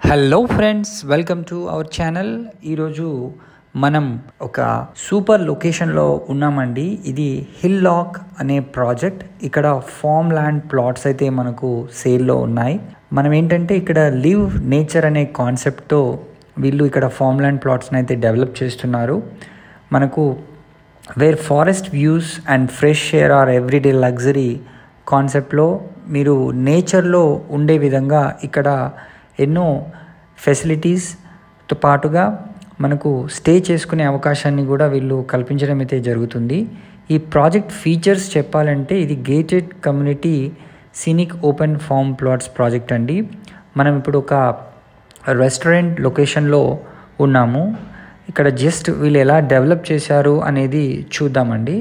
Hello friends, welcome to our channel. ఈరోజు మనం ఒక సూపర్ లొకేషన్లో ఉన్నామండి. ఇది హిల్ లాక్ అనే ప్రాజెక్ట్. ఇక్కడ ఫార్మ్ ల్యాండ్ ప్లాట్స్ అయితే మనకు సేల్లో ఉన్నాయి. మనం ఏంటంటే ఇక్కడ లివ్ నేచర్ అనే కాన్సెప్ట్తో వీళ్ళు ఇక్కడ ఫార్మ్ ల్యాండ్ ప్లాట్స్ని అయితే డెవలప్ చేస్తున్నారు. మనకు where forest views and fresh air are everyday luxury కాన్సెప్ట్లో మీరు నేచర్లో ఉండే విధంగా ఇక్కడ ఎన్నో ఫెసిలిటీస్తో పాటుగా మనకు స్టే చేసుకునే అవకాశాన్ని కూడా వీళ్ళు కల్పించడం అయితే జరుగుతుంది. ఈ ప్రాజెక్ట్ ఫీచర్స్ చెప్పాలంటే ఇది gated community scenic open farm plots project అండి. మనం ఇప్పుడు ఒక రెస్టారెంట్ లొకేషన్లో ఉన్నాము. ఇక్కడ జస్ట్ వీళ్ళు ఎలా డెవలప్ చేశారు అనేది చూద్దామండి.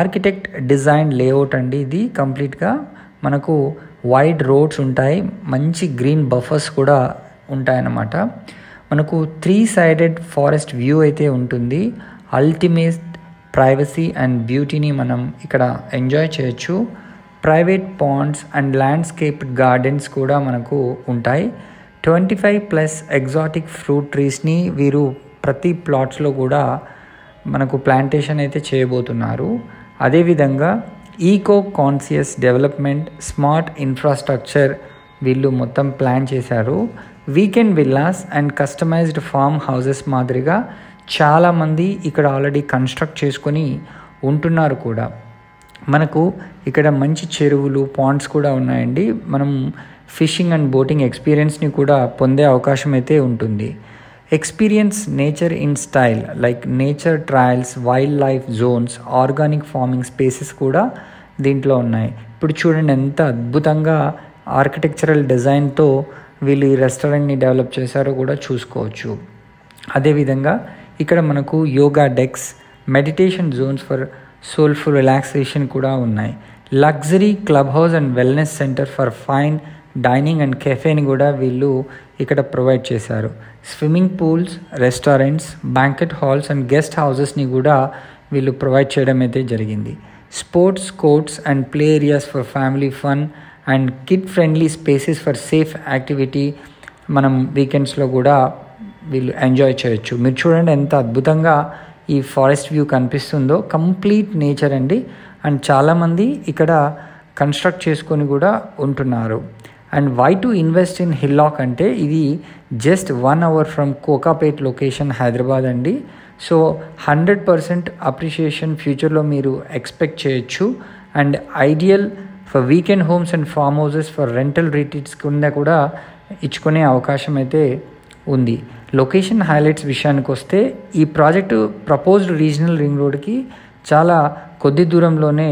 ఆర్కిటెక్ట్ డిజైన్ లేఅవుట్ అండి ఇది. కంప్లీట్గా మనకు వైడ్ రోడ్స్ ఉంటాయి, మంచి గ్రీన్ బఫర్స్ కూడా ఉంటాయన్నమాట. మనకు 3 సైడెడ్ ఫారెస్ట్ వ్యూ అయితే ఉంటుంది. అల్టిమేట్ ప్రైవసీ అండ్ బ్యూటీని మనం ఇక్కడ ఎంజాయ్ చేయొచ్చు. Private ponds and landscape gardens కూడా మనకు ఉంటాయి. 25+ ఎగ్జాటిక్ ఫ్రూట్ ట్రీస్ని వీరు ప్రతి ప్లాట్స్లో కూడా మనకు ప్లాంటేషన్ అయితే చేయబోతున్నారు. అదేవిధంగా eco conscious development, smart infrastructure వీళ్ళు మొత్తం ప్లాన్ చేశారు. Weekend villas and customized farm houses మాదిరిగా చాలామంది ఇక్కడ ఆల్రెడీ కన్స్ట్రక్ట్ చేసుకొని ఉంటున్నారు కూడా. మనకు ఇక్కడ మంచి చెరువులు, పాండ్స్ కూడా ఉన్నాయండి. మనం ఫిషింగ్ అండ్ బోటింగ్ ఎక్స్పీరియన్స్ని కూడా పొందే అవకాశం అయితే ఉంటుంది. Experience nature in style like nature trails, wild life zones, organic farming spaces కూడా దీంట్లో ఉన్నాయి. ఇప్పుడు చూడండి ఎంత అద్భుతంగా ఆర్కిటెక్చరల్ డిజైన్తో వీళ్ళు ఈ రెస్టారెంట్ని డెవలప్ చేశారో కూడా చూసుకోవచ్చు. అదేవిధంగా ఇక్కడ మనకు yoga decks, meditation zones for soulful relaxation కూడా ఉన్నాయి. Luxury club house and wellness centre for fine dining and కెఫేని కూడా వీళ్ళు ఇక్కడ ప్రొవైడ్ చేశారు. Swimming pools, restaurants, banquet halls and guest హౌసెస్ని కూడా వీళ్ళు ప్రొవైడ్ చేయడం అయితే జరిగింది. Sports courts and play areas for family fun and kid friendly spaces for safe activity మనం వీకెండ్స్లో కూడా వీళ్ళు ఎంజాయ్ చేయొచ్చు. మీరు చూడండి ఎంత అద్భుతంగా ఈ ఫారెస్ట్ వ్యూ కనిపిస్తుందో. కంప్లీట్ నేచర్ అండి. అండ్ చాలామంది ఇక్కడ కన్స్ట్రక్ట్ చేసుకొని కూడా ఉంటున్నారు. And why to invest in Hill Lock అంటే ఇది just 1 hour from Kokapet location, Hyderabad అండి. సో 100% అప్రిషియేషన్ ఫ్యూచర్లో మీరు ఎక్స్పెక్ట్ చేయొచ్చు. And ideal for weekend homes and farm houses for rental retreats కింద కూడా ఇచ్చుకునే అవకాశం అయితే ఉంది. లొకేషన్ హైలైట్స్ విషయానికి వస్తే ఈ ప్రాజెక్టు ప్రపోజ్డ్ రీజనల్ రింగ్ రోడ్కి చాలా కొద్ది దూరంలోనే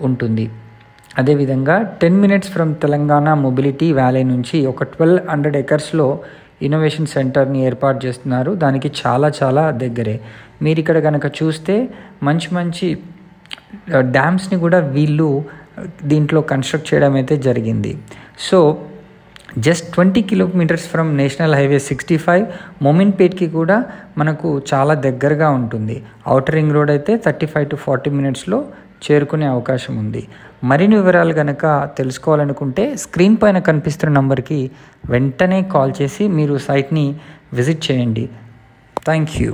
ఉంటుంది. అదేవిధంగా 10 minutes from Telangana mobility valley నుంచి ఒక 1200 acresలో ఇన్నోవేషన్ సెంటర్ని ఏర్పాటు చేస్తున్నారు. దానికి చాలా దగ్గరే. మీరు ఇక్కడ కనుక చూస్తే మంచి డ్యామ్స్ని కూడా వీళ్ళు దీంట్లో కన్స్ట్రక్ట్ చేయడం అయితే జరిగింది. So just 20 kilometers from national highway 65 మోమిన్పేట్కి కూడా మనకు చాలా దగ్గరగా ఉంటుంది. ఔటర్ రింగ్ రోడ్ అయితే 35 to 40 minutesలో చేరుకునే అవకాశం ఉంది. మరిన్ని వివరాలు కనుక తెలుసుకోవాలనుకుంటే స్క్రీన్ పైన కనిపిస్తున్న నంబర్కి వెంటనే కాల్ చేసి మీరు సైట్ని విజిట్ చేయండి. Thank you.